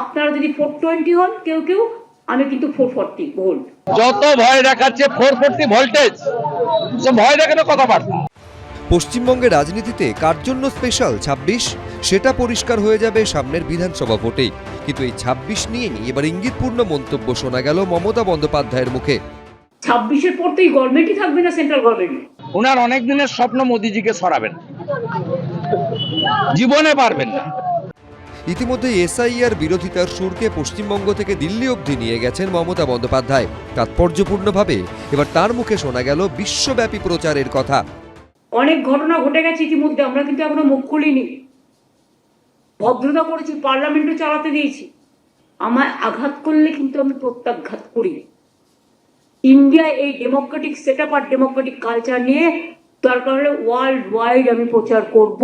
আপনারা যদি 420 হন কেউ কেউ, আমি কিন্তু 440 ভোল্ট। যত ভয় দেখাচ্ছে 440 ভোল্টেজ, সে ভয় দেখানো কথাবার্তা। পশ্চিমবঙ্গের রাজনীতিতে কার জন্য স্পেশাল 26 সেটা পরিষ্কার হয়ে যাবে সামনের বিধানসভা ভোটেই। কিন্তু এই 26 নিয়েই এবার ইঙ্গিতপূর্ণ মন্তব্য শোনা গেল মমতা বন্দ্যোপাধ্যায়ের মুখে। 26-এর পর তো এই গভর্নমেন্টই থাকবে না, সেন্ট্রাল গভর্নমেন্ট। ওনার অনেক দিনের স্বপ্ন মোদিজিকে সরাবেন, জীবনে পারবেন না। ইতিমধ্যে এসআইআর বিরোধিতার সুরকে পশ্চিমবঙ্গ থেকে দিল্লি অবধি নিয়ে গেছেন মমতা বন্দ্যোপাধ্যায়। তাৎপর্যপূর্ণভাবে এবার তার মুখে শোনা গেল বিশ্বব্যাপী প্রচারের কথা। অনেক ঘটনা ঘটে গেছে ইতিমধ্যে, আমরা কিন্তু এখনো মুখ খুলিনি, ভদ্রতা করেছি, পার্লামেন্টও চালাতে দিয়েছি। আমায় আঘাত করলে কিন্তু আমি প্রত্যাঘাত করি। ইন্ডিয়া এই ডেমোক্রেটিক সেটআপ আর ডেমোক্রেটিক কালচার নিয়ে দরকার হলে ওয়ার্ল্ড ওয়াইড আমি প্রচার করব।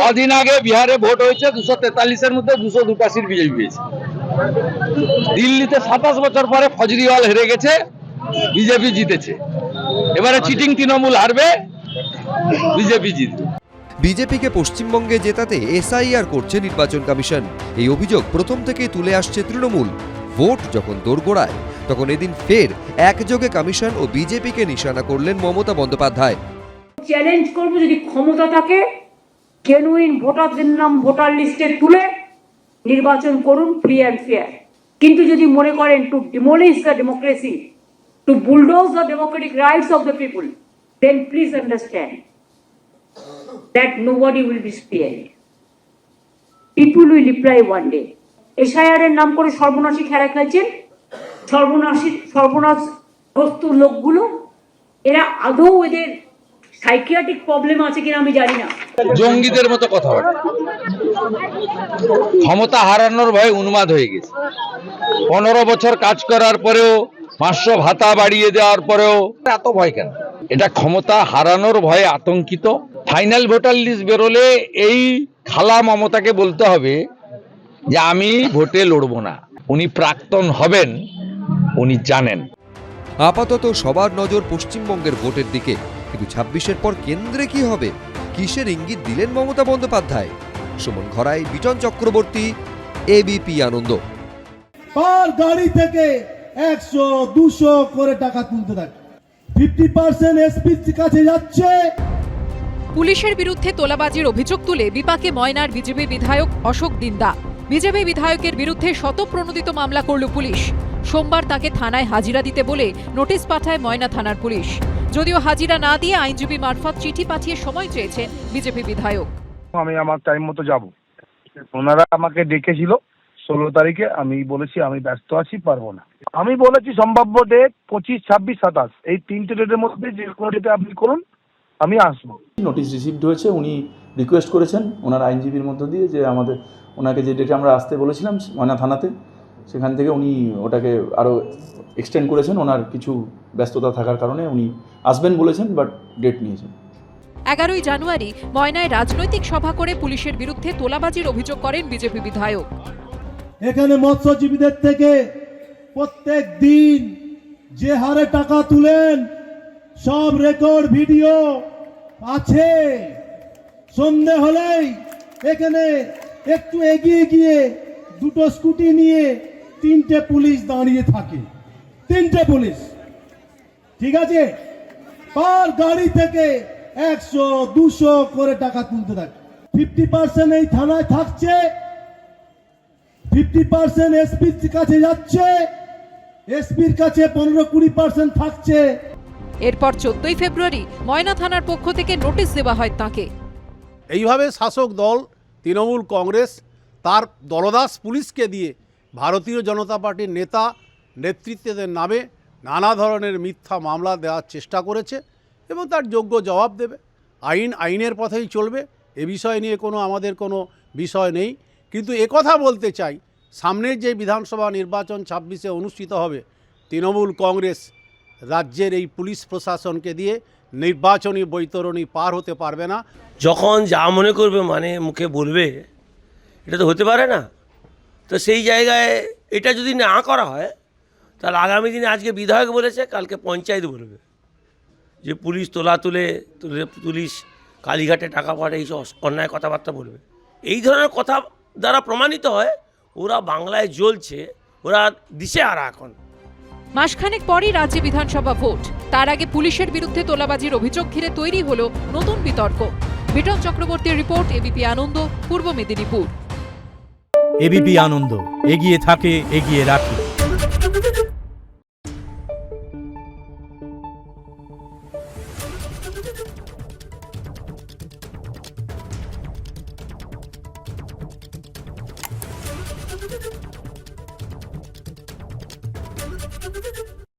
কদিন আগে বিহারে ভোট হয়েছে, 243-এর মধ্যে 282 বিজেপি পেয়েছে। দিল্লিতে 27 বছর পরে ফজরিওয়াল হেরে গেছে, বিজেপি জিতেছে। এবারে চিটিং তৃণমূল হারবে, বিজেপি জিতবে। বিজেপিকে পশ্চিমবঙ্গে জেতাতে এসআইআর করছে নির্বাচন কমিশন, এই অভিযোগ প্রথম থেকেই তুলে আসছে তৃণমূল। ভোট যখন দোরগোড়ায় তখন এদিন ফের একযোগে কমিশন ও বিজেপিকে নিশানা করলেন মমতা বন্দ্যোপাধ্যায়। চ্যালেঞ্জ করব, যদি ক্ষমতা থাকে জেনুইন ভোটারদের নাম ভোটার লিস্টে তুলে নির্বাচন করুন, ফ্রি অ্যান্ড ফেয়ার। কিন্তু যদি মনে করেন to demolish the democracy, to bulldoze the democratic rights of the people, then please understand that nobody will be spared. People will reply one day. SIR এর নাম করে সর্বনাশী খেলা খেলছেন, সর্বনাশগ্রস্ত লোকগুলো। এরা আদৌ এদের সাইকিয়াট্রিক প্রবলেম আছে কিনা আমি জানি না। জঙ্গিদের মতো কথাবার্তা, ক্ষমতা হারানোর ভয়ে উন্মাদ হয়ে গেছে। 15 বছর কাজ করার পরেও, 500 ভাতা বাড়িয়ে দেওয়ার পরেও এত ভয় কেন? এটা ক্ষমতা হারানোর ভয়ে আতঙ্কিত। ফাইনাল ভোটার লিস্ট বেরোলে এই খালা মমতাকে বলতে হবে যে আমি ভোটে লড়বো না। উনি প্রাক্তন হবেন, উনি জানেন। আপাতত সবার নজর পশ্চিমবঙ্গের ভোটের দিকে, কিন্তু 26-এর পর কেন্দ্রে কি হবে, কিসের ইঙ্গিত দিলেন মমতা বন্দ্যোপাধ্যায়? সুমন ঘরাই, বিজন চক্রবর্তী, এবিপি আনন্দ। পার গাড়ি থেকে 100-200 করে টাকা তুলতে থাকে, 50% এসপির কাছে যাচ্ছে। পুলিশের বিরুদ্ধে তোলাবাজির অভিযোগ তুলে বিপাকে ময়নার বিজেপি বিধায়ক অশোক দিন্দা। বিজেপি বিধায়কের বিরুদ্ধে শতপ্রণোদিত মামলা করল পুলিশ। সোমবার তাকে থানায় হাজিরা দিতে বলে নোটিশ পাঠায় ময়না থানার পুলিশ। যদিও হাজিরা না দিয়ে আইনজীবী মারফত চিঠি পাঠিয়ে সময় চেয়েছেন বিজেপি বিধায়ক। আমি আমার টাইম মতো যাব। ওনারা আমাকে ডেকেছিল 16 তারিখে, আমি বলেছি আমি ব্যস্ত আছি, পারবো না। আমি বলেছি সম্ভাব্য ডেট 25, 26, 27, এই 3টে ডেটের মধ্যে যে কোনো ডেটে আপনি করুন, আমি আসবো। নোটিশ রিসিভড হয়েছে, উনি রিকোয়েস্ট করেছেন ওনার আইনজীবীর মধ্য দিয়ে যে ওনাকে যে ডেটে আমরা আসতে বলেছিলাম ময়না থানাতে, সেখান থেকে উনি ওটাকে আরও এক্সটেন্ড করেছেন। ওনার কিছু ব্যস্ততা থাকার কারণে উনি আসবেন বলেছেন, বাট ডেট নিয়েছেন। 11ই জানুয়ারি ময়নায় রাজনৈতিক সভা করে পুলিশের বিরুদ্ধে তোলাবাজির অভিযোগ করেন বিজেপি বিধায়ক। এখানে মৎস্যজীবীদের থেকে প্রত্যেক দিন যে হারে টাকা তুলেন সব রেকর্ড ভিডিও আছে। সন্ধে হলেই এখানে একটু এগিয়ে গিয়ে 2টো স্কুটি নিয়ে 3টে পুলিশ দাঁড়িয়ে থাকে, 3টে পুলিশ, ঠিক আছে? পার গাড়ি থেকে 100-200 করে টাকা তুলতে থাকে। 50% এই থানায় থাকছে, 50% এসপির কাছে যাচ্ছে, এসপির কাছে 15-20% থাকছে। এরপর 14ই ফেব্রুয়ারি ময়না থানার পক্ষ থেকে নোটিশ দেওয়া হয় তাঁকে। এইভাবে শাসক দল তৃণমূল কংগ্রেস তার দলদাস পুলিশকে দিয়ে ভারতীয় জনতা পার্টির নেতা নেতৃত্বের নামে নানা ধরনের মিথ্যা মামলা দেওয়ার চেষ্টা করেছে এবং তার যোগ্য জবাব দেবে। আইনের পথেই চলবে, এ বিষয় নিয়ে আমাদের কোনো বিষয় নেই। কিন্তু একথা বলতে চাই, সামনের যে বিধানসভা নির্বাচন 26-এ অনুষ্ঠিত হবে, তৃণমূল কংগ্রেস রাজ্যের এই পুলিশ প্রশাসনকে দিয়ে নির্বাচনী বৈতরণী পার হতে পারবে না। যখন যা মনে করবে মানে মুখে বলবে, এটা তো হতে পারে না। তো সেই জায়গায় এটা যদি না করা হয়, তাহলে আগামী দিনে আজকে বিধায়ক বলেছে, কালকে পঞ্চায়েত বলবে যে পুলিশ পুলিশ কালীঘাটে টাকা পাঠায়, এইসব অন্যায় কথাবার্তা বলবে। এই ধরনের কথা দ্বারা প্রমাণিত হয় ওরা বাংলায় জ্বলছে, ওরা দিশেহারা এখন। মাসখানেক পরই রাজ্যে বিধানসভা ভোট, তার আগে পুলিশের বিরুদ্ধে তোলাবাজির অভিযোগ ঘিরে তৈরি হলো নতুন বিতর্ক। বিটন চক্রবর্তীর রিপোর্ট, এবিপি আনন্দ, পূর্ব মেদিনীপুর। এবিপি আনন্দ, এগিয়ে থাকে, এগিয়ে রাখে।